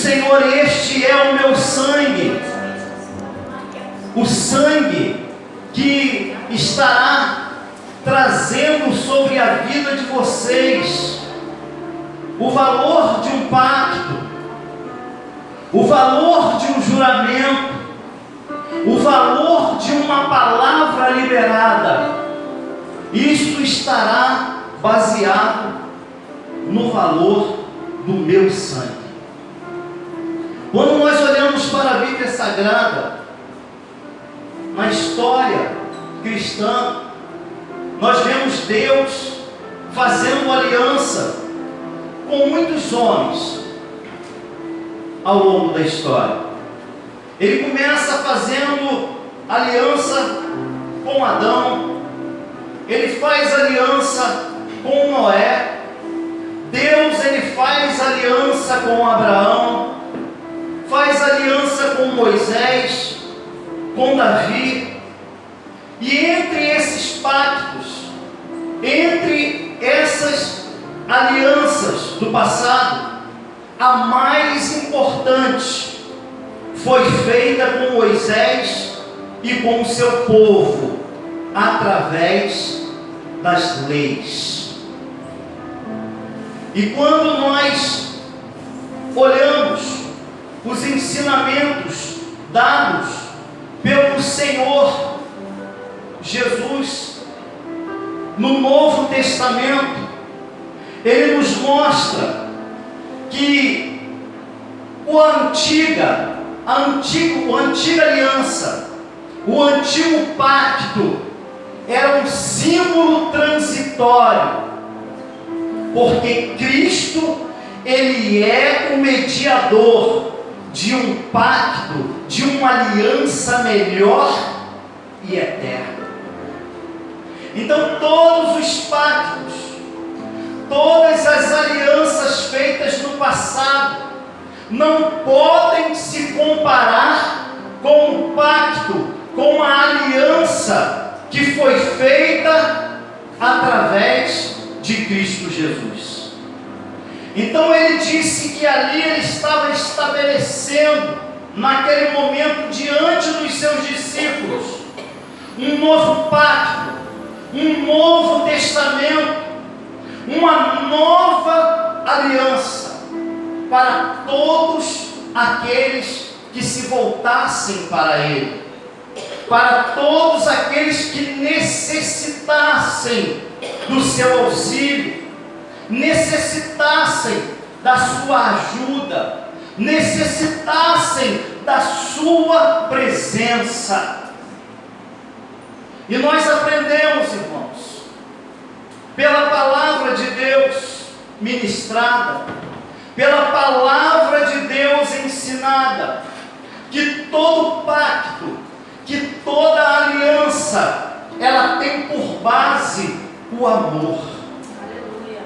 Senhor: este é o meu sangue, o sangue que estará trazendo sobre a vida de vocês o valor de um pacto, o valor de um juramento, o valor de uma palavra liberada. Isto estará baseado no valor do meu sangue. Quando nós olhamos para a Bíblia Sagrada, na história cristã, nós vemos Deus fazendo aliança com muitos homens ao longo da história. Ele começa fazendo aliança com Adão, ele faz aliança com Noé, Deus ele faz aliança com Abraão, faz aliança com Moisés, com Davi. E entre esses pactos, entre essas alianças do passado, a mais importante foi feita com Moisés e com o seu povo, através das leis. E quando nós olhamos os ensinamentos dados pelo Senhor Jesus no Novo Testamento, Ele nos mostra que a antiga aliança, o antigo pacto, era um símbolo transitório, porque Cristo, Ele é o mediador de um pacto, de uma aliança melhor e eterna. Então todos os pactos, todas as alianças feitas no passado, não podem se comparar com o pacto, com a aliança que foi feita através de Cristo Jesus. Então ele disse que ali ele estava estabelecendo, naquele momento, diante dos seus discípulos, um novo pacto, um novo testamento, uma nova aliança para todos aqueles que se voltassem para Ele, para todos aqueles que necessitassem do seu auxílio, necessitassem da sua ajuda, necessitassem da sua presença. E nós aprendemos, irmãos, pela palavra de Deus ministrada, pela palavra de Deus ensinada, que todo pacto, que toda aliança, ela tem por base o amor. Aleluia.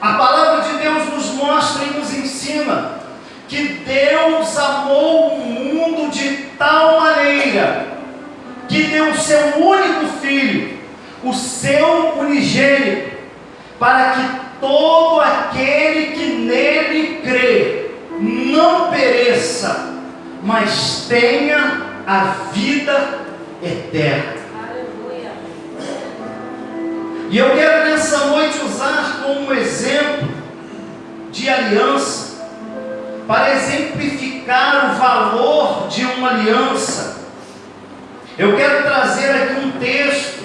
A palavra de Deus nos mostra e nos ensina que Deus amou o mundo de tal maneira que deu o seu único Filho, o seu unigênito, para que todo aquele que nele crê não pereça, mas tenha a vida eterna. Aleluia. E eu quero nessa noite usar como exemplo de aliança, para exemplificar o valor de uma aliança. Eu quero trazer aqui um texto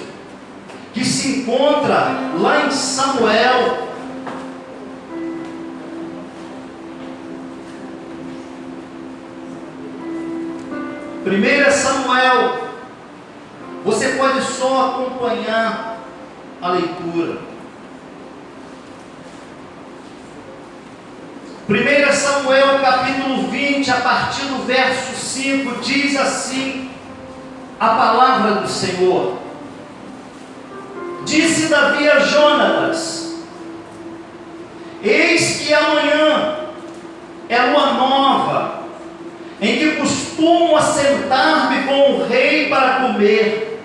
que se encontra lá em Samuel, Primeira Samuel. Você pode só acompanhar a leitura. 1 Samuel capítulo 20, a partir do verso 5, diz assim a palavra do Senhor: Disse Davi a Jonatas: Eis que amanhã é lua nova, em que costumo assentar-me com o rei para comer.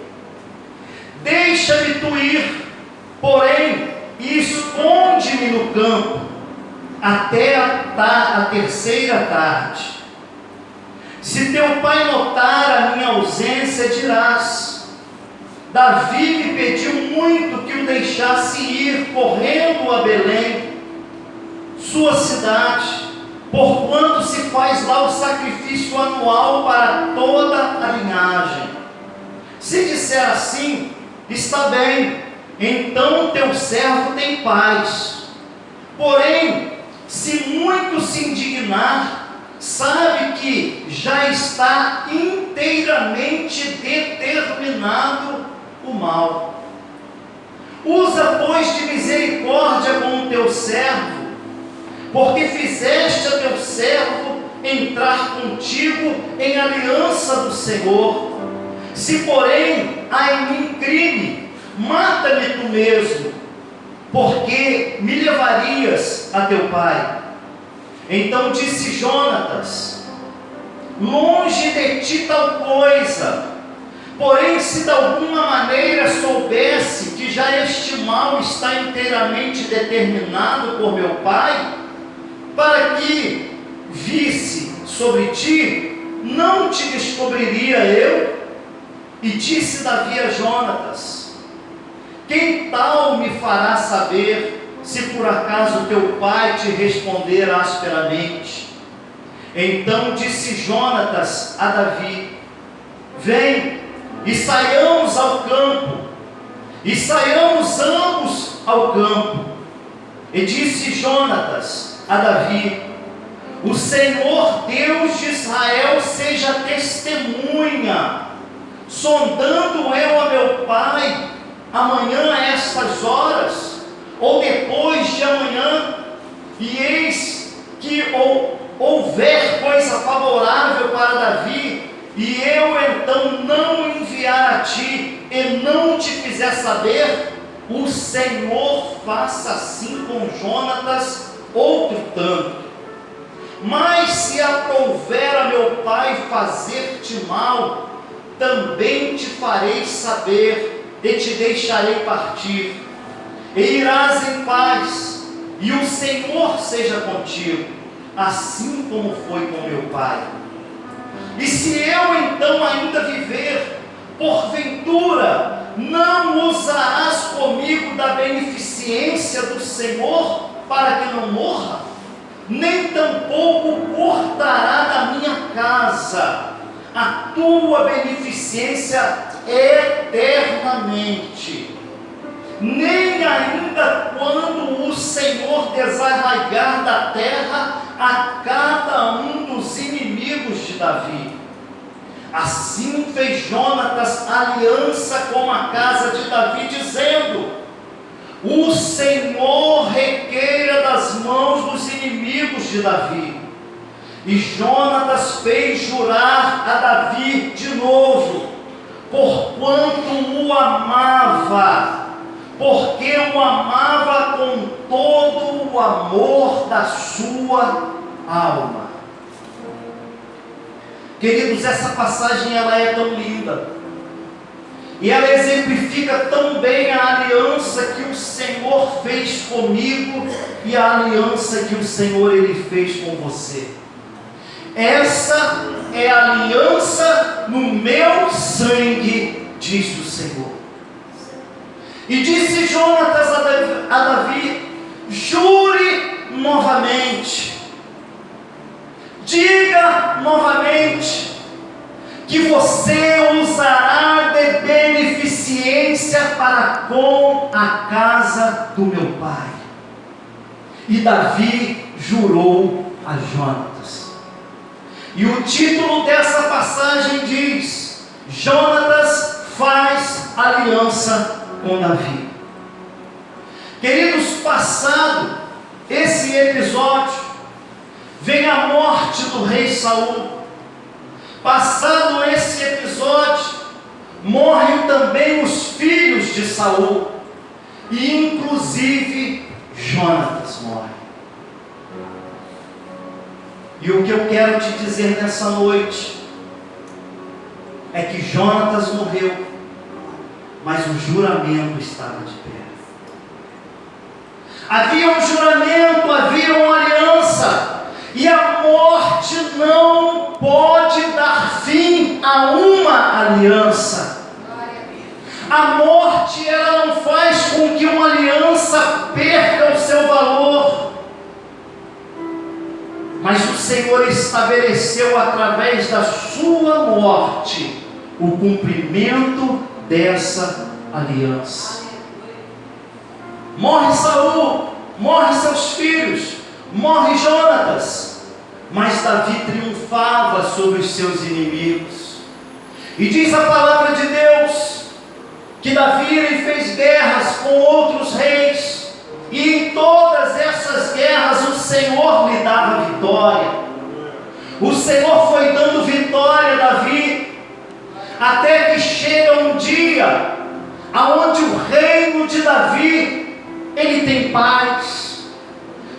Deixa-me tu ir, porém, e esconde-me no campo, até a terceira tarde. Se teu pai notar a minha ausência, dirás: Davi me pediu muito que o deixasse ir correndo a Belém, sua cidade, porquanto se faz lá o sacrifício anual para toda a linhagem. Se disser assim, está bem, então teu servo tem paz. Porém, se muito se indignar, sabe que já está inteiramente determinado o mal. Usa, pois, de misericórdia com o teu servo, porque fizeste a teu servo entrar contigo em aliança do Senhor. Se, porém, há em mim crime, mata-me tu mesmo, porque me levarias a teu pai. Então disse Jonatas: longe de ti tal coisa, porém se de alguma maneira soubesse que já este mal está inteiramente determinado por meu pai, para que visse sobre ti, não te descobriria eu? E disse Davi a Jonatas: quem tal me fará saber, se por acaso teu pai te responder asperamente? Então disse Jonatas a Davi: vem, e saiamos ao campo. E saiamos ambos ao campo. E disse Jonatas a Davi: o Senhor Deus de Israel seja testemunha, sondando eu a meu pai amanhã a estas horas, ou depois de amanhã, e eis que houver coisa favorável para Davi, e eu então não enviar a ti, e não te fizer saber, o Senhor faça assim com Jonatas outro tanto. Mas se aprouver a meu pai fazer-te mal, também te farei saber, e te deixarei partir, e irás em paz, e o Senhor seja contigo, assim como foi com meu pai. E se eu então ainda viver, porventura não usarás comigo da beneficência do Senhor para que não morra? Nem tampouco cortará da minha casa a tua beneficência eternamente, nem ainda quando o Senhor desarraigar da terra a cada um dos inimigos de Davi. Assim fez Jonatas aliança com a casa de Davi, dizendo: o Senhor requeira das mãos dos inimigos de Davi. E Jonatas fez jurar a Davi de novo, porquanto o amava, porque o amava com todo o amor da sua alma. Queridos, essa passagem ela é tão linda, e ela exemplifica tão bem a aliança que o Senhor fez comigo e a aliança que o Senhor ele fez com você. Essa é a aliança no meu sangue, diz o Senhor. E disse Jonatas a Davi: jure novamente, diga novamente, que você usará de beneficência para com a casa do meu pai. E Davi jurou a Jonatas. E o título dessa passagem diz: Jonatas faz aliança com Davi. Queridos, passado esse episódio, vem a morte do rei Saul. Passado esse episódio, morrem também os filhos de Saul, e inclusive Jonatas morre. E o que eu quero te dizer nessa noite é que Jonatas morreu, mas o juramento estava de pé. Havia um juramento, havia uma aliança, e a morte não pode dar fim a uma aliança. A morte, ela não faz com que uma aliança perca o seu valor, mas o Senhor estabeleceu através da sua morte o cumprimento dessa aliança. Morre Saul, morre seus filhos, morre Jonatas, mas Davi triunfava sobre os seus inimigos. E diz a palavra de Deus que Davi ele fez guerras com outros reis, e em todas essas guerras o Senhor lhe dava vitória. O Senhor foi dando vitória a Davi, até que chega um dia aonde o reino de Davi ele tem paz.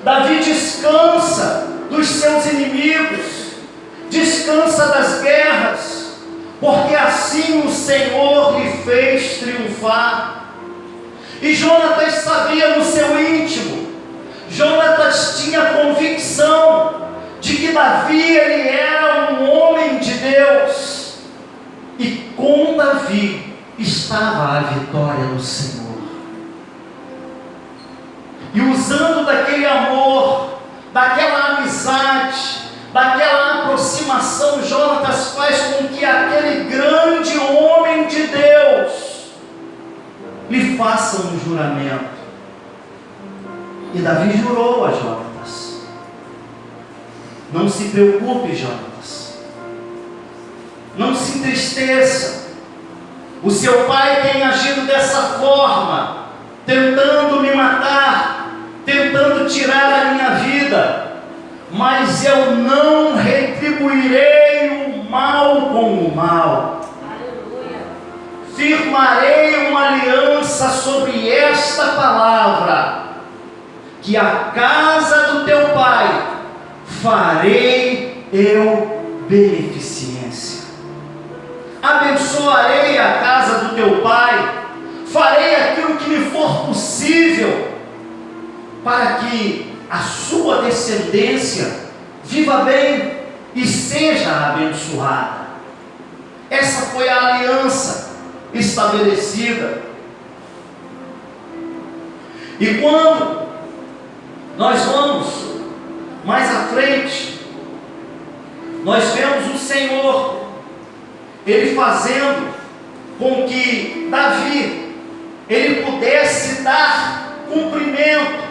Davi descansa dos seus inimigos, descansa das guerras, porque assim o Senhor lhe fez triunfar. E Jonatas sabia no seu íntimo, Jonatas tinha convicção de que Davi ele era um homem de Deus, e com Davi estava a vitória do Senhor. E usando daquele amor, daquela amizade, daquela aproximação, Jonatas faz com que aquele grande homem de Deus lhe faça um juramento. E Davi jurou a Jonatas: não se preocupe, Jonatas, não se entristeça. O seu pai tem agido dessa forma, tentando me matar, tentando tirar a minha vida, mas eu não retribuirei o mal com o mal. Aleluia. Firmarei uma aliança sobre esta palavra, que a casa do teu pai farei eu beneficência. Abençoarei a casa do teu pai, farei aquilo que me for possível, para que a sua descendência viva bem e seja abençoada. Essa foi a aliança estabelecida. E quando nós vamos mais à frente, nós vemos o Senhor ele fazendo com que Davi ele pudesse dar cumprimento,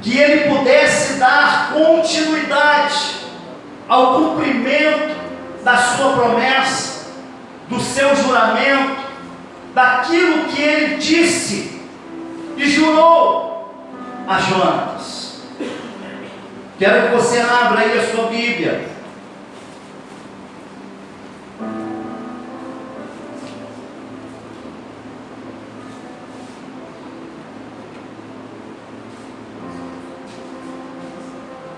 que ele pudesse dar continuidade ao cumprimento da sua promessa, do seu juramento, daquilo que ele disse e jurou a Jonatas. Quero que você abra aí a sua Bíblia.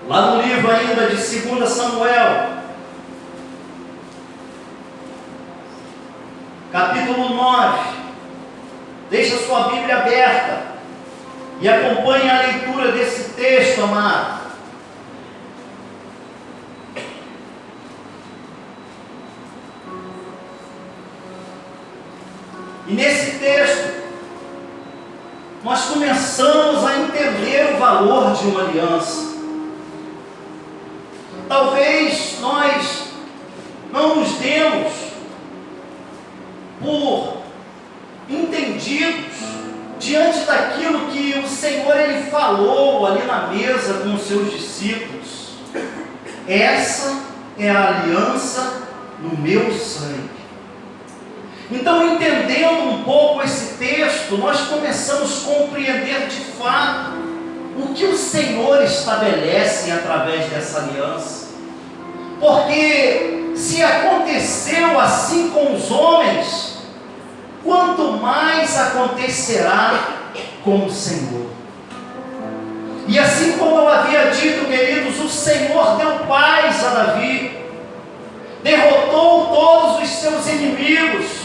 Lá no livro ainda de 2 Samuel, capítulo 9, deixa sua Bíblia aberta e acompanhe a leitura desse texto, amado. E nesse texto, nós começamos a entender o valor de uma aliança. Talvez nós não nos demos por entendidos diante daquilo que o Senhor ele falou ali na mesa com os seus discípulos. Essa é a aliança no meu sangue. Então, entendendo um pouco esse texto, nós começamos a compreender de fato o que o Senhor estabelece através dessa aliança. Porque se aconteceu assim com os homens, quanto mais acontecerá com o Senhor. E assim como eu havia dito, queridos, o Senhor deu paz a Davi, derrotou todos os seus inimigos,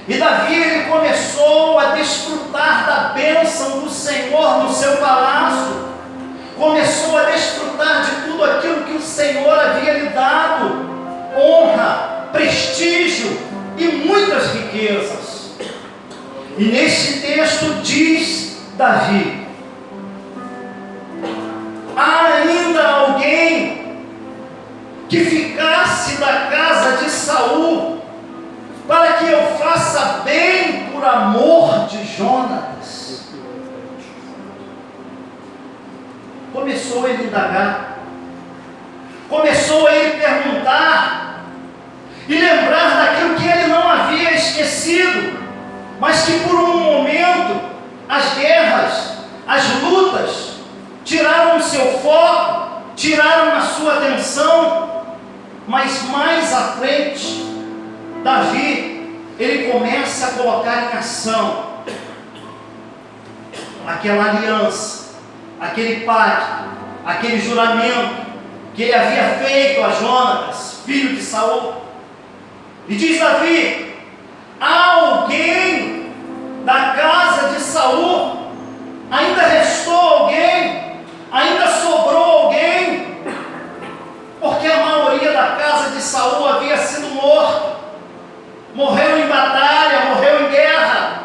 E Davi, ele começou a desfrutar da bênção do Senhor no seu palácio, começou a desfrutar de tudo aquilo que o Senhor havia lhe dado, honra, prestígio e muitas riquezas. E neste texto diz Davi: há ainda alguém que ficasse da casa de Saul, para que eu faça bem por amor de Jonatas. Começou ele a indagar, começou ele a perguntar e lembrar daquilo que ele não havia esquecido, mas que por um momento as guerras, as lutas tiraram o seu foco, tiraram a sua atenção. Mas mais à frente, Davi, ele começa a colocar em ação aquela aliança, aquele pacto, aquele juramento que ele havia feito a Jonatas, filho de Saul. E diz Davi: há alguém da casa de Saul, ainda restou alguém, ainda sobrou alguém, porque a maioria da casa de Saul havia sido morto, morreu em batalha, morreu em guerra,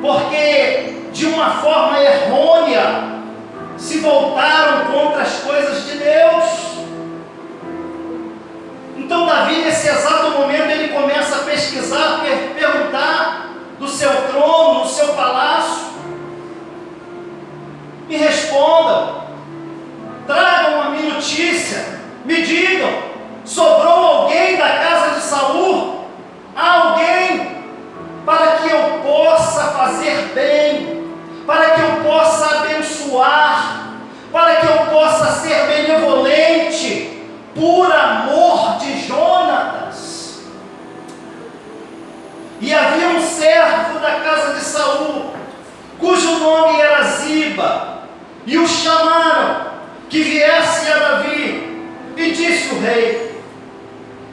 porque de uma forma errônea se voltaram contra as coisas de Deus. Então Davi, nesse exato momento, ele começa a pesquisar, perguntar do seu trono, no seu palácio: me respondam, tragam a minha notícia, me digam, sobrou alguém da casa de Saul? Há alguém para que eu possa fazer bem, para que eu possa abençoar, para que eu possa ser benevolente, por amor de Jonatas? E havia um servo da casa de Saul, cujo nome era Ziba, e o chamaram que viesse a Davi, e disse o rei: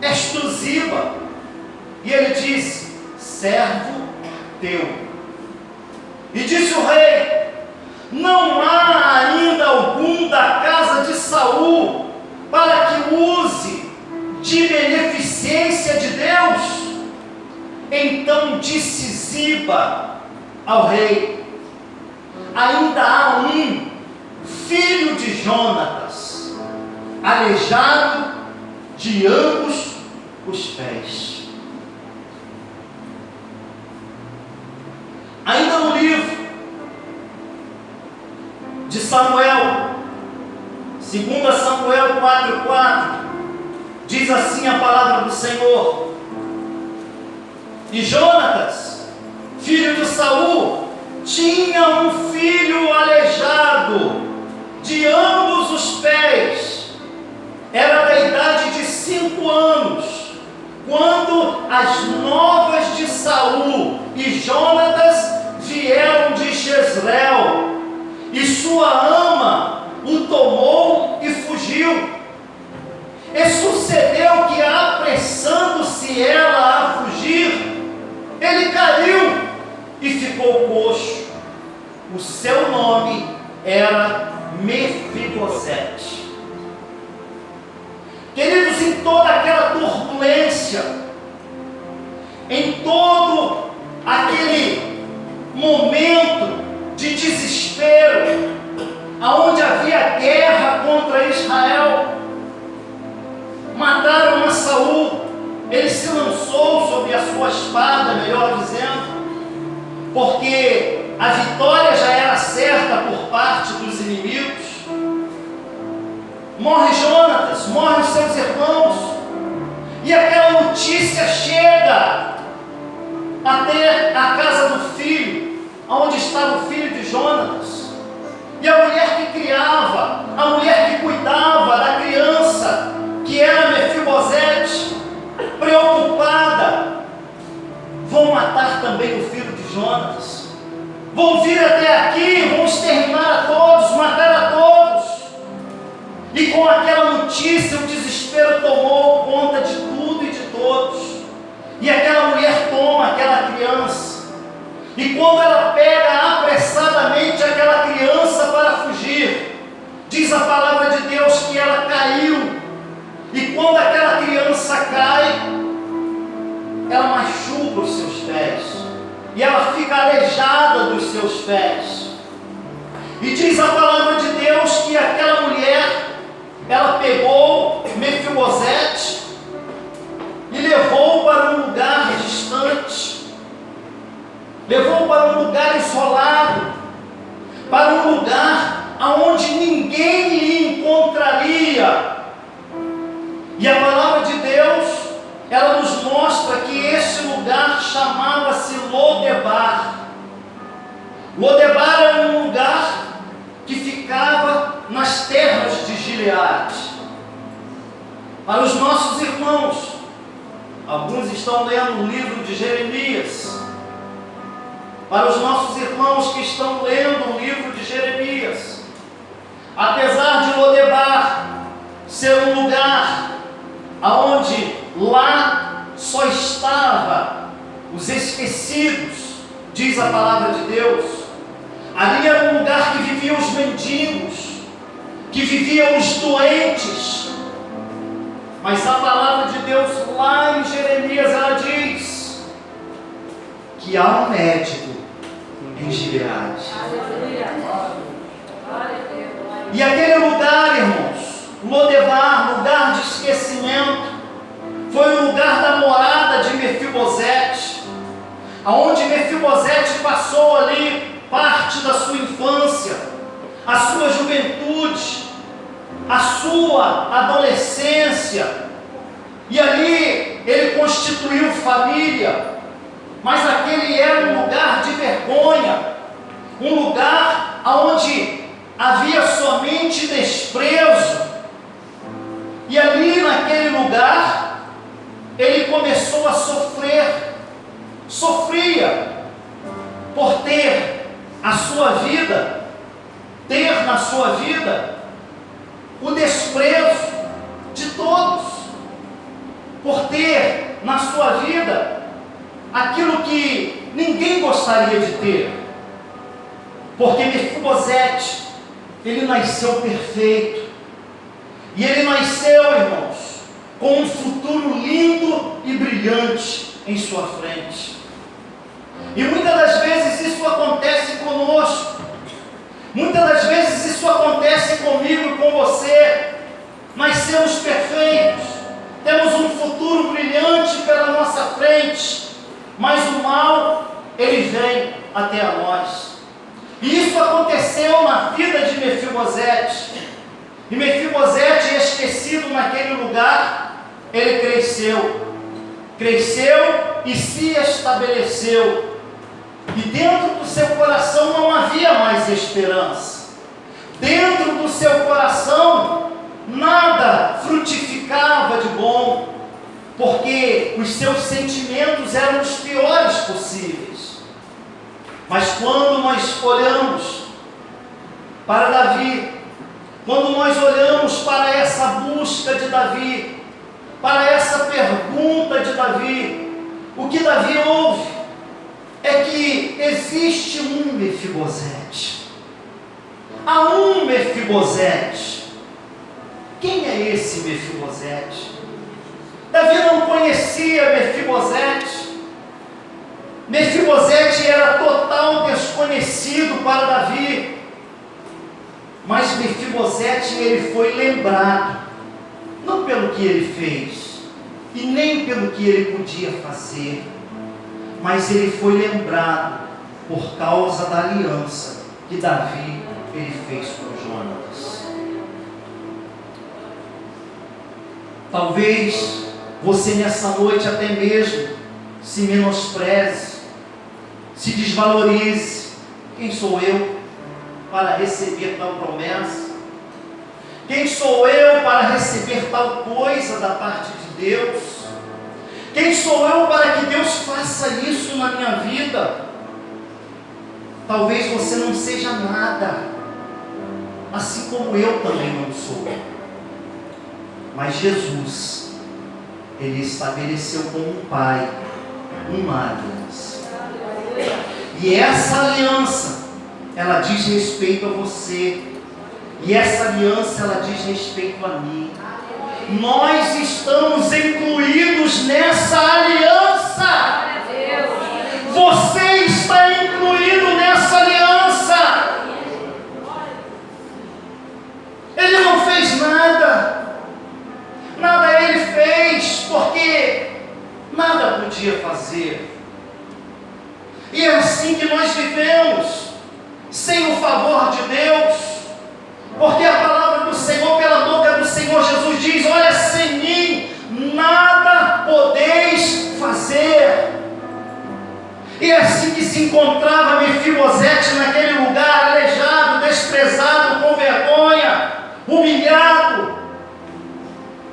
és tu Ziba? E ele disse: servo teu. E disse o rei: não há ainda algum da casa de Saul para que use de beneficência de Deus? Então disse Ziba ao rei: ainda há um filho de Jonatas, aleijado de ambos os pés. Ainda no livro de Samuel, 2 Samuel 4:4, diz assim a palavra do Senhor: e Jonatas, filho de Saul, tinha um filho aleijado de ambos os pés. Era da idade de 5 anos, quando as novas de Saul e Jonatas vieram de Jezreel, e sua ama o tomou e fugiu. E sucedeu que, apressando-se ela a fugir, ele caiu e ficou coxo. O seu nome era Mefibosete. Queridos, em toda aquela turbulência, em todo aquele momento de desespero, aonde havia guerra contra Israel, mataram a Saul, ele se lançou sobre a sua espada, melhor dizendo, porque a vitória já era certa por parte dos inimigos. Morre Jonatas, morrem os seus irmãos, e aquela notícia chega até a casa do filho, onde estava o filho de Jonatas. E a mulher que criava, a mulher que cuidava da criança, que era Mefibosete, preocupada: vão matar também o filho de Jonatas, vão vir até aqui, vão exterminar a todos, matar a todos. E com aquela notícia, o desespero tomou conta de tudo e de todos. E aquela mulher toma E quando ela pega apressadamente aquela criança para fugir, diz a palavra de Deus que ela caiu. E quando aquela criança cai, ela machuca os seus pés. E ela fica aleijada dos seus pés. E diz a palavra de Deus que aquela mulher, ela pegou Mefibosete e levou para um lugar distante. Levou para um lugar isolado. Para um lugar onde ninguém lhe encontraria. E a palavra de Deus, ela nos mostra que esse lugar chamava-se Lodebar. Lodebar era um lugar que ficava nas terras de Gileade. Para os nossos irmãos, alguns estão lendo o livro de Jeremias. Para os nossos irmãos que estão lendo o livro de Jeremias, apesar de Lodebar ser um lugar aonde lá só estava os esquecidos, diz a palavra de Deus, ali era um lugar que viviam os mendigos, que viviam os doentes. Mas a palavra de Deus lá em Jeremias, ela diz que há um médico em Gileade. E aquele lugar, irmãos, Lodebar, lugar de esquecimento, foi o lugar da morada de Mefibosete, aonde Mefibosete passou ali parte da sua infância, a sua juventude, a sua adolescência, e ali ele constituiu família. Mas aquele era um lugar de vergonha, um lugar onde havia somente desprezo. E ali naquele lugar, ele começou a sofrer, sofria por ter a sua vida, ter na sua vida o desprezo de todos, por ter na sua vida aquilo que ninguém gostaria de ter, porque Mefibosete, ele nasceu perfeito, e ele nasceu, irmãos, com um futuro lindo e brilhante em sua frente. E muitas das vezes isso acontece conosco, muitas das vezes isso acontece comigo e com você. Nascemos perfeitos, temos um futuro brilhante pela nossa frente, mas o mal, ele vem até a nós. E isso aconteceu na vida de Mefibosete. E Mefibosete, esquecido naquele lugar, ele cresceu e se estabeleceu. E dentro do seu coração não havia mais esperança. Dentro do seu coração nada frutificava de bom, porque os seus sentimentos eram os piores possíveis. Mas quando nós olhamos para Davi, quando nós olhamos para essa busca de Davi, para essa pergunta de Davi, o que Davi ouve é que existe um Mefibosete. Há um Mefibosete. Quem é esse Mefibosete? Davi não conhecia Mefibosete. Mefibosete era total desconhecido para Davi. Mas Mefibosete, ele foi lembrado, não pelo que ele fez, e nem pelo que ele podia fazer, mas ele foi lembrado por causa da aliança que Davi, ele fez com Jonatas. Talvez você nessa noite até mesmo se menospreze, se desvalorize. Quem sou eu para receber tal promessa? Quem sou eu para receber tal coisa da parte de Deus? Quem sou eu para que Deus faça isso na minha vida? Talvez você não seja nada, assim como eu também não sou. Mas Jesus, Ele estabeleceu como um pai uma aliança. E essa aliança, ela diz respeito a você. E essa aliança, ela diz respeito a mim. Nós estamos incluídos nessa aliança. Você está incluído nessa aliança. Ele não fez nada. Nada ele fez, porque nada podia fazer. E é assim que nós vivemos, sem o favor de Deus, porque a palavra do Senhor, pela boca do Senhor Jesus diz: olha, sem mim nada podeis fazer. E é assim que se encontrava Mefibosete naquele lugar, aleijado, desprezado, com vergonha, humilhado.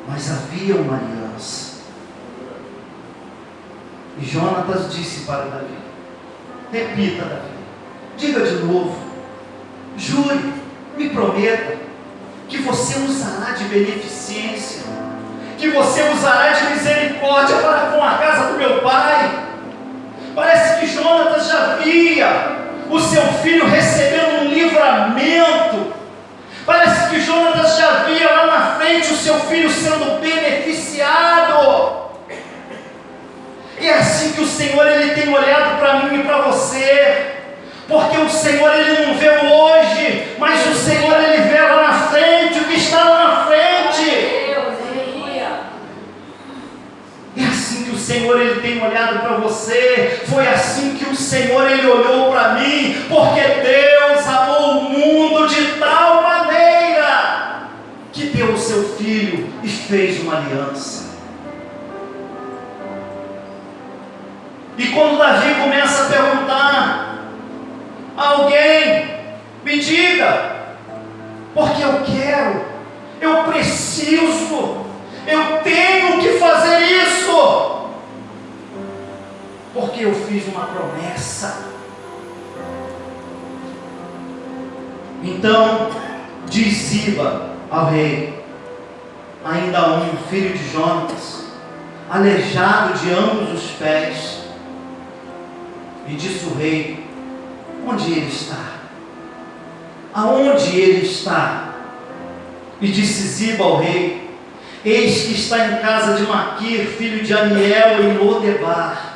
Mas havia uma aliança. E Jonatas disse para Davi, repita, Davi, diga de novo, jure, me prometa, que você usará de beneficência, que você usará de misericórdia para com a casa do meu pai. Parece que Jonatas já via o seu filho recebendo um livramento. Parece que Jonatas já via lá na frente o seu filho sendo beneficiado. E é assim que o Senhor, ele tem olhado para mim e para você. Porque o Senhor, ele não vê o hoje, mas o Senhor, ele vê lá na frente o que está lá na frente. É assim que o Senhor, ele tem olhado para você. Foi assim que o Senhor, ele olhou para mim. Porque Deus amou o mundo de tal maneira que deu o seu Filho e fez uma aliança. E quando Davi começa a perguntar, alguém me diga, porque eu quero, eu preciso, eu tenho que fazer isso, porque eu fiz uma promessa. Então diz Ziba ao rei: ainda há um filho de Jonatas, aleijado de ambos os pés. E disse o rei: onde ele está? Aonde ele está? E disse Ziba ao rei: eis que está em casa de Maquir, filho de Amiel, em Lodebar.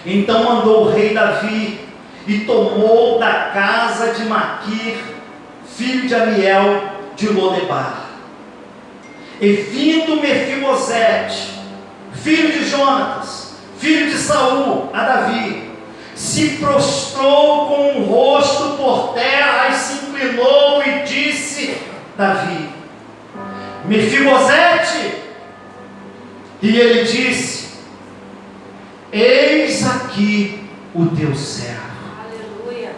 Então mandou o rei Davi e tomou da casa de Maquir, filho de Amiel, de Lodebar. E vindo Mefibosete, filho de Jonatas, filho de Saul, a Davi, se prostrou com o rosto por terra e se inclinou e disse: Davi, Mefibosete. E ele disse: eis aqui o teu servo. Aleluia.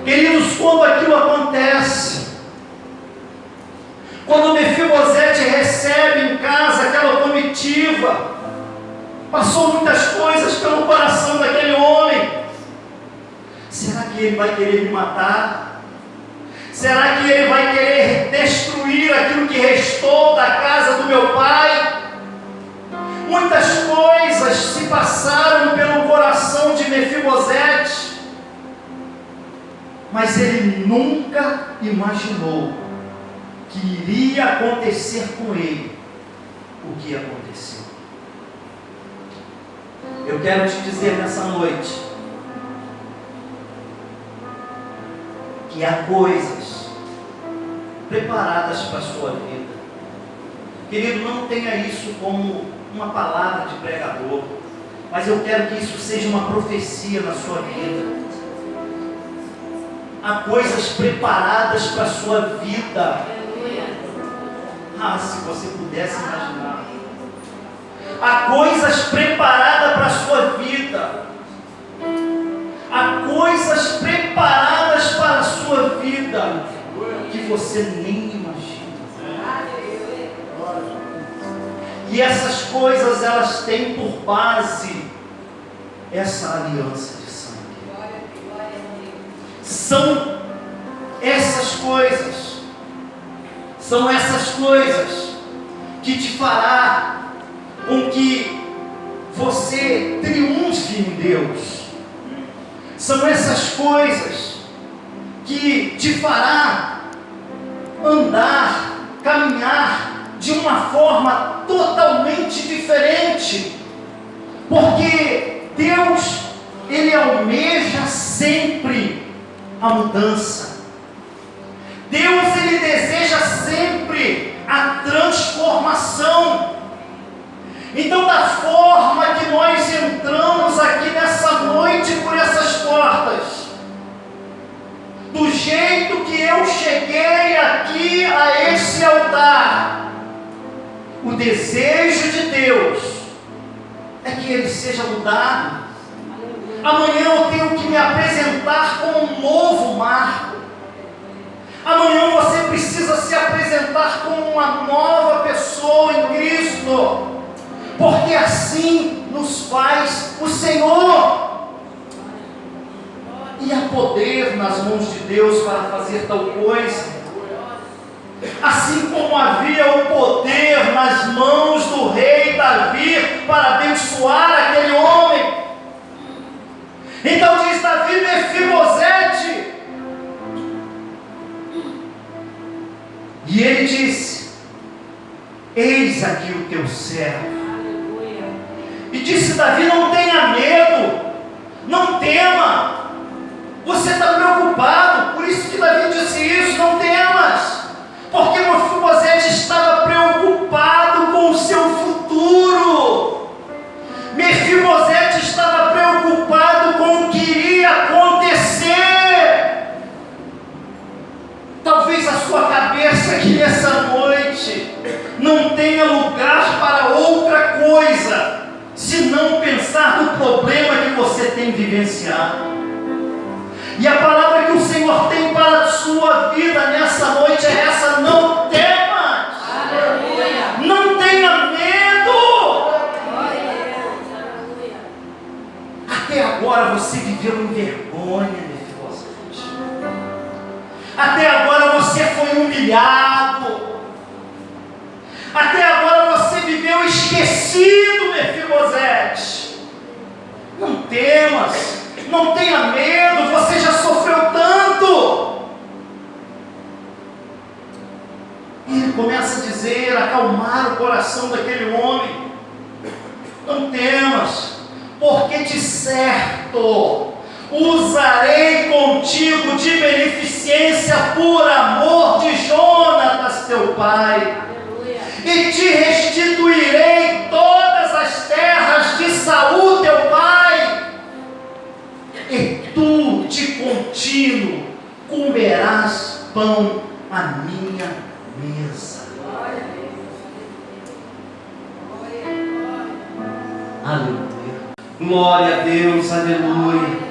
Queridos, quando aquilo acontece, quando Mefibosete recebe em casa aquela comitiva, passou muitas coisas pelo coração daquele homem. Será que ele vai querer me matar? Será que ele vai querer destruir aquilo que restou da casa do meu pai? Muitas coisas se passaram pelo coração de Mefibosete, mas ele nunca imaginou que iria acontecer com ele o que aconteceu. Eu quero te dizer nessa noite que há coisas preparadas para a sua vida. Querido, não tenha isso como uma palavra de pregador, mas eu quero que isso seja uma profecia na sua vida. Há coisas preparadas para a sua vida. Ah, se você pudesse imaginar. Há coisas preparadas para a sua vida. Há coisas preparadas para a sua vida que você nem imagina. E essas coisas, elas têm por base essa aliança de sangue. São essas coisas. São essas coisas que te fará com que você triunfe em Deus. São essas coisas que te fará andar, caminhar de uma forma totalmente diferente, porque Deus, Ele almeja sempre a mudança. Deus, Ele deseja sempre a transformação. Então, da forma que nós entramos aqui nessa noite por essas portas, do jeito que eu cheguei aqui a esse altar, o desejo de Deus é que ele seja mudado. Amanhã eu tenho que me apresentar como um novo Marco. Amanhã você precisa se apresentar como uma nova pessoa em Cristo, porque assim nos faz o Senhor. E há poder nas mãos de Deus para fazer tal coisa. Assim como havia o poder nas mãos do rei Davi para abençoar aquele homem. Então diz Davi: Mefibosete. E ele disse: eis aqui o teu servo. E disse Davi: não tenha medo, não tema. Você está preocupado, por isso que Davi disse isso: não temas, porque Mefibosete estava preocupado com o seu futuro. Mefibosete estava preocupado com o que iria acontecer. Talvez a sua cabeça aqui nessa noite não tenha lugar para outra coisa, se não pensar no problema que você tem vivenciado. E a palavra que o Senhor tem para a sua vida nessa noite é essa: não temas. Aleluia. Não tenha medo. Até agora você viveu em vergonha, Mefibosete. Até agora você foi humilhado. Até agora você viveu esquecido, Mefibosete. Não temas. Não tenha medo, você já sofreu tanto. E ele começa a dizer, acalmar o coração daquele homem: não temas, porque de certo usarei contigo de beneficência por amor de Jonatas teu pai. Aleluia. E te restituirei todas as terras de Saul teu pai. E tu de contínuo comerás pão à minha mesa. Aleluia. Glória a Deus, aleluia.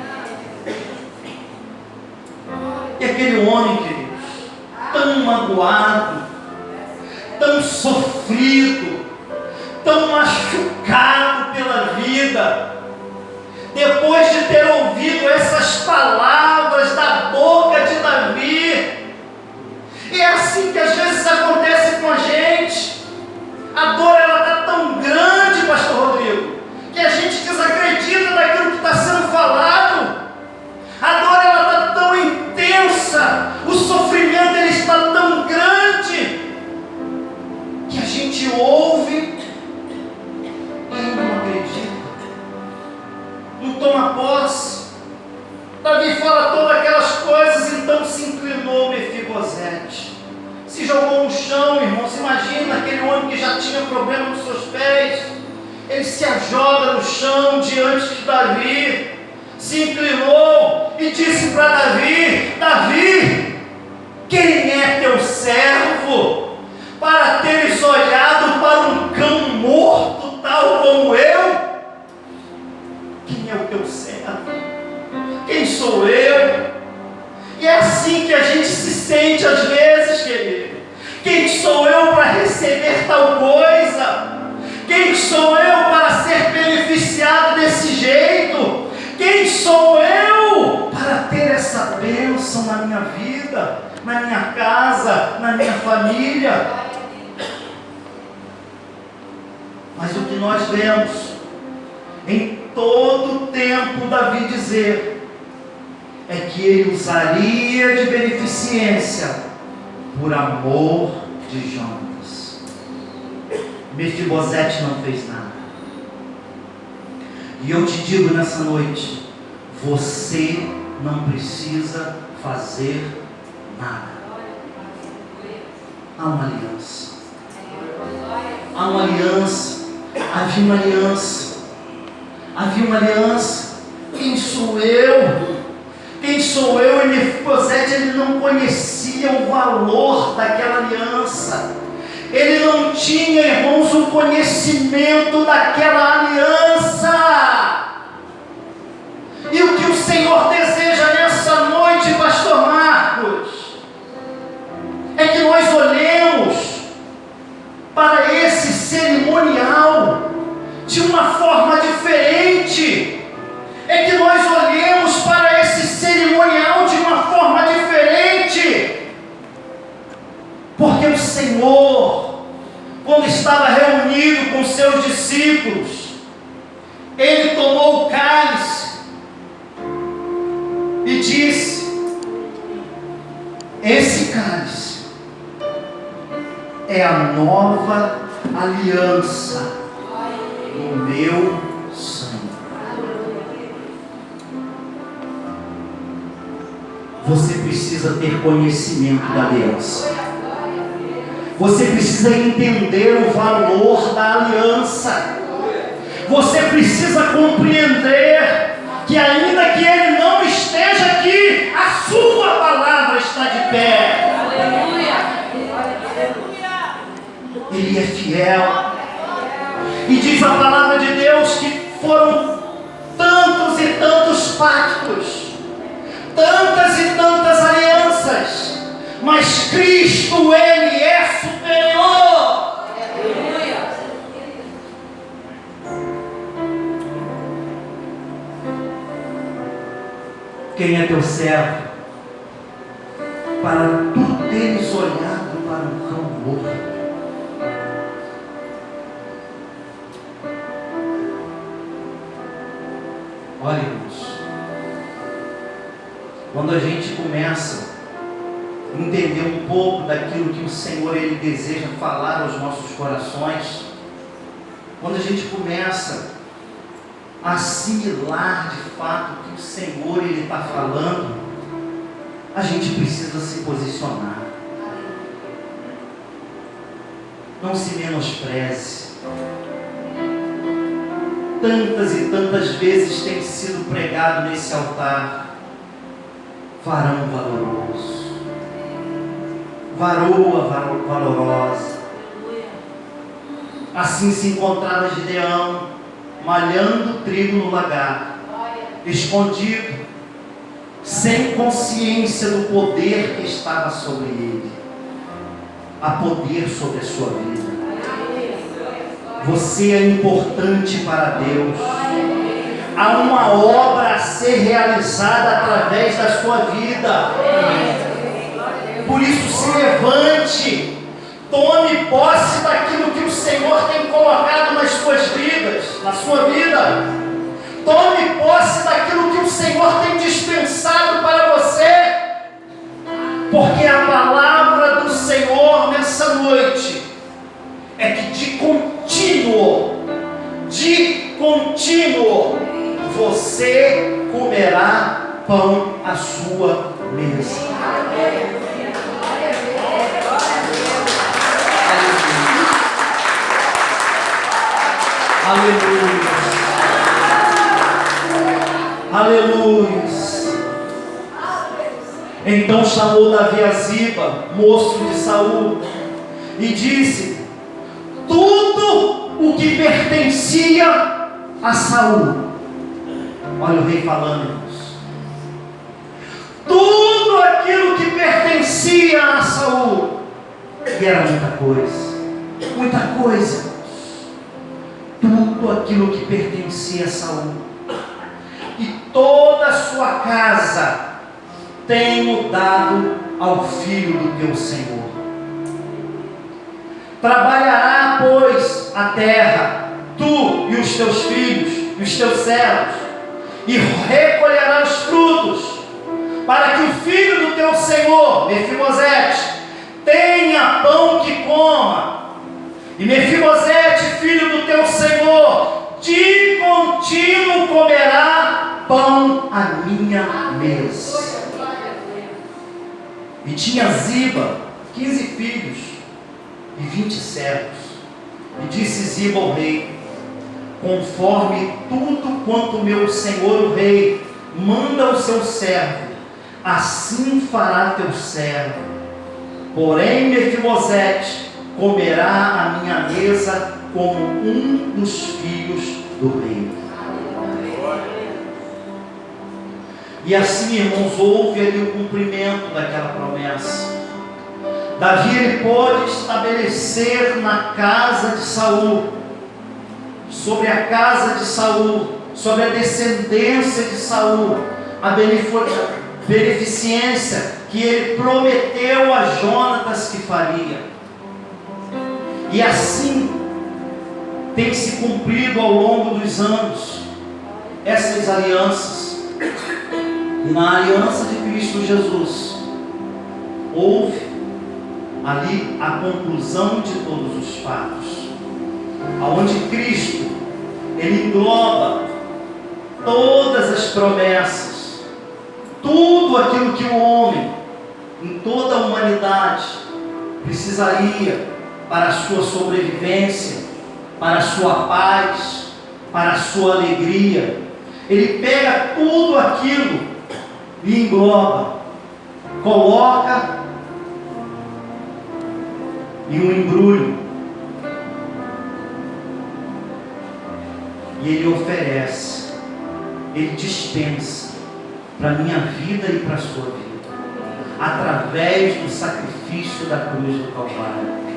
E aquele homem, queridos, tão magoado, tão sofrido, tão machucado pela vida, depois de ter ouvido essas palavras da boca de Davi. E é assim que às vezes acontece com a gente. A dor, ela está tão grande, pastor Rodrigo, que a gente desacredita daquilo que está sendo falado. A dor, ela está tão intensa, o sofrimento, ele está tão grande, que a gente ouve e não acredita, não toma posse. Davi fala todas aquelas coisas, então se inclinou Mefibosete, se jogou no chão, irmão. Se imagina aquele homem que já tinha problema nos seus pés, ele se joga no chão diante de Davi, se inclinou e disse para Davi: Davi, quem é teu servo para teres olhado para um cão morto tal como eu? Quem é o teu servo? Quem sou eu? E é assim que a gente se sente às vezes, querido. Quem sou eu para receber tal coisa? Quem sou eu para ser beneficiado desse jeito? Quem sou eu para ter essa bênção na minha vida, na minha casa, na minha família? Mas o que nós vemos em todo o tempo Davi dizer: é que ele usaria de beneficência por amor de Jonatas. Mefibosete não fez nada. E eu te digo nessa noite, você não precisa fazer nada. Há uma aliança. Há uma aliança. Havia uma aliança. Havia uma aliança. Quem sou eu? Quem sou eu? E Mefibosete, ele não conhecia o valor daquela aliança. Ele não tinha, irmãos, o conhecimento daquela aliança. E o que o Senhor deseja nessa noite, pastor Marcos, é que nós olhemos para esse cerimonial de uma forma diferente. É que nós olhemos para esse cerimonial de uma forma diferente. Porque o Senhor, quando estava reunido com seus discípulos, ele tomou o cálice e disse: esse cálice é a nova aliança no meu sangue. Você precisa ter conhecimento da aliança. Você precisa entender o valor da aliança. Você precisa compreender que ainda que ele não esteja aqui, a sua palavra está de pé. Ele é fiel. E diz a palavra de Deus que foram tantos e tantos pactos, tantas e tantas alianças, mas Cristo, ele é superior. Quem é teu servo para tu teres olhado para um cão morto? Olha, irmãos, quando a gente começa a entender um pouco daquilo que o Senhor ele deseja falar aos nossos corações, quando a gente começa a assimilar de fato o que o Senhor ele está falando, a gente precisa se posicionar. Não se menospreze. Tantas e tantas vezes tem sido pregado nesse altar: varão valoroso, varoa valorosa. Assim se encontrava Gideão, malhando trigo no lagar, escondido, sem consciência do poder que estava sobre ele. Há poder sobre a sua vida. Você é importante para Deus. Há uma obra a ser realizada através da sua vida. Por isso, se levante, tome posse daquilo que o Senhor tem colocado nas suas vidas, na sua vida. Tome posse daquilo que o Senhor tem dispensado para você. Porque a palavra do Senhor nessa noite é que de contínuo, você comerá pão à sua mesa. Aleluia. Aleluia. Então chamou Davi a Ziba, moço de Saul, e disse: tudo o que pertencia a Saul. Olha o rei falando, irmãos. Tudo aquilo que pertencia a Saul, e era muita coisa, muita coisa. Tudo aquilo que pertencia a Saul e toda a sua casa tenho dado ao filho do teu Senhor. Trabalhará, pois, a terra, tu e os teus filhos, e os teus servos, e recolherá os frutos, para que o filho do teu senhor, Mefibosete, tenha pão que coma. E Mefibosete, filho do teu senhor, de contínuo comerá pão à minha mesa. E tinha Ziba 15 filhos e 20 servos. E disse Ziba ao rei: conforme tudo quanto meu senhor o rei manda ao seu servo, assim fará teu servo. Porém Mefibosete comerá à minha mesa como um dos filhos do rei. E assim, irmãos, houve ali o cumprimento daquela promessa. Davi, ele pôde estabelecer na casa de Saul, sobre a casa de Saul, sobre a descendência de Saul, a beneficência que ele prometeu a Jonatas que faria. E assim tem se cumprido ao longo dos anos essas alianças. E na aliança de Cristo Jesus houve ali a conclusão de todos os fatos, aonde Cristo, ele engloba todas as promessas, tudo aquilo que o homem, em toda a humanidade, precisaria para a sua sobrevivência, para a sua paz, para a sua alegria. Ele pega tudo aquilo e engloba, coloca em um embrulho e ele oferece, ele dispensa para a minha vida e para a sua vida, através do sacrifício da cruz do Calvário.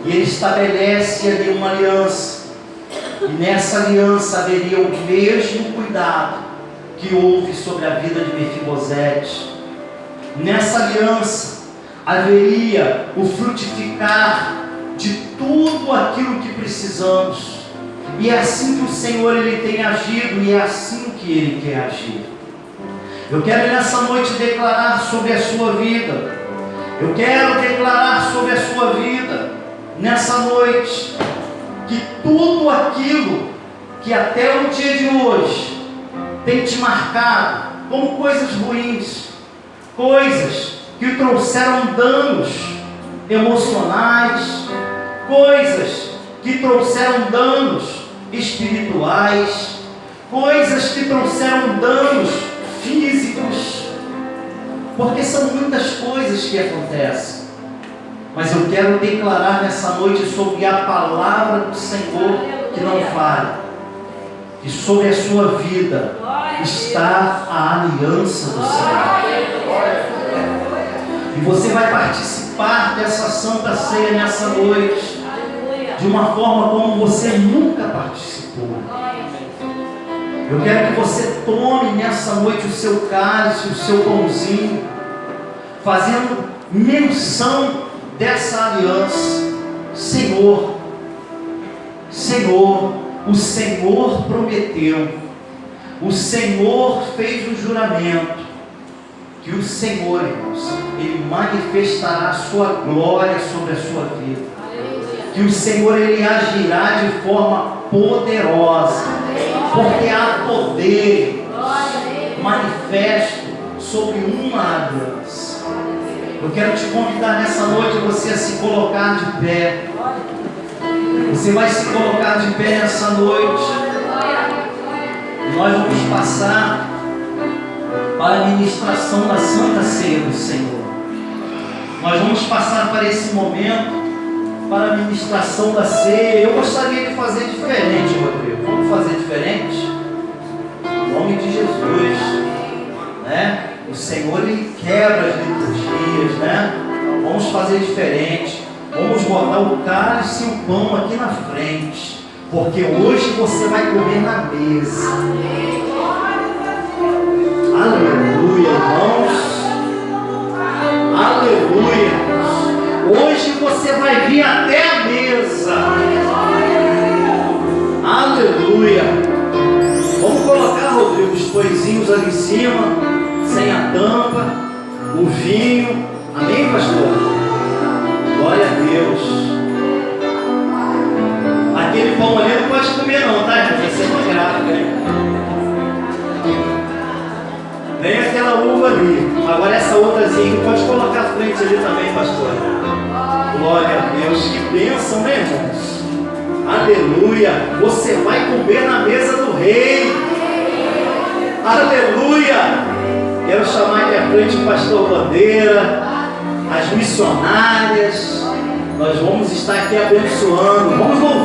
E ele estabelece ali uma aliança, e nessa aliança haveria o mesmo cuidado que houve sobre a vida de Mefibosete. Nessa aliança haveria o frutificar de tudo aquilo que precisamos. E é assim que o Senhor, ele tem agido, e é assim que ele quer agir. Eu quero nessa noite declarar sobre a sua vida. Eu quero declarar sobre a sua vida nessa noite que tudo aquilo que até o dia de hoje tem te marcado como coisas ruins, coisas que trouxeram danos emocionais, coisas que trouxeram danos espirituais, coisas que trouxeram danos físicos, porque são muitas coisas que acontecem. Mas eu quero declarar nessa noite sobre a palavra do Senhor que não falha, que sobre a sua vida está a aliança do Senhor. E você vai participar dessa Santa Ceia nessa noite de uma forma como você nunca participou. Eu quero que você tome nessa noite o seu cálice, o seu pãozinho, fazendo menção dessa aliança. Senhor, o Senhor prometeu, o Senhor fez um juramento, que o Senhor, irmãos, ele manifestará a sua glória sobre a sua vida, que o Senhor, ele agirá de forma poderosa, porque há poder manifesto sobre uma aliança. Eu quero te convidar nessa noite você a se colocar de pé. Você vai se colocar de pé nessa noite. E nós vamos passar para a ministração da Santa Ceia do Senhor. Nós vamos passar para esse momento, para a ministração da ceia. Eu gostaria de fazer diferente, Rodrigo. Vamos fazer diferente? Em nome de Jesus, né? O Senhor, ele quebra as liturgias, né? Então, vamos fazer diferente. Vamos botar o cálice e o pão aqui na frente, porque hoje você vai comer na mesa. Aleluia, irmãos. Aleluia. Hoje você vai vir até a mesa. Aleluia. Vamos colocar, Rodrigo, os pãezinhos ali em cima. sem a tampa, o vinho. Amém, pastor? Glória a Deus. Aquele pão ali não pode comer não, tá, irmão? Vai ser uma gráfica, hein? Nem aquela uva ali. Agora essa outrazinha pode colocar à frente ali também, pastor. Glória a Deus. Que bênção, né, irmãos? Aleluia. Você vai comer na mesa do rei. Aleluia. Quero chamar aqui à frente o pastor Bandeira, as missionárias. Nós vamos estar aqui abençoando. Vamos louvar.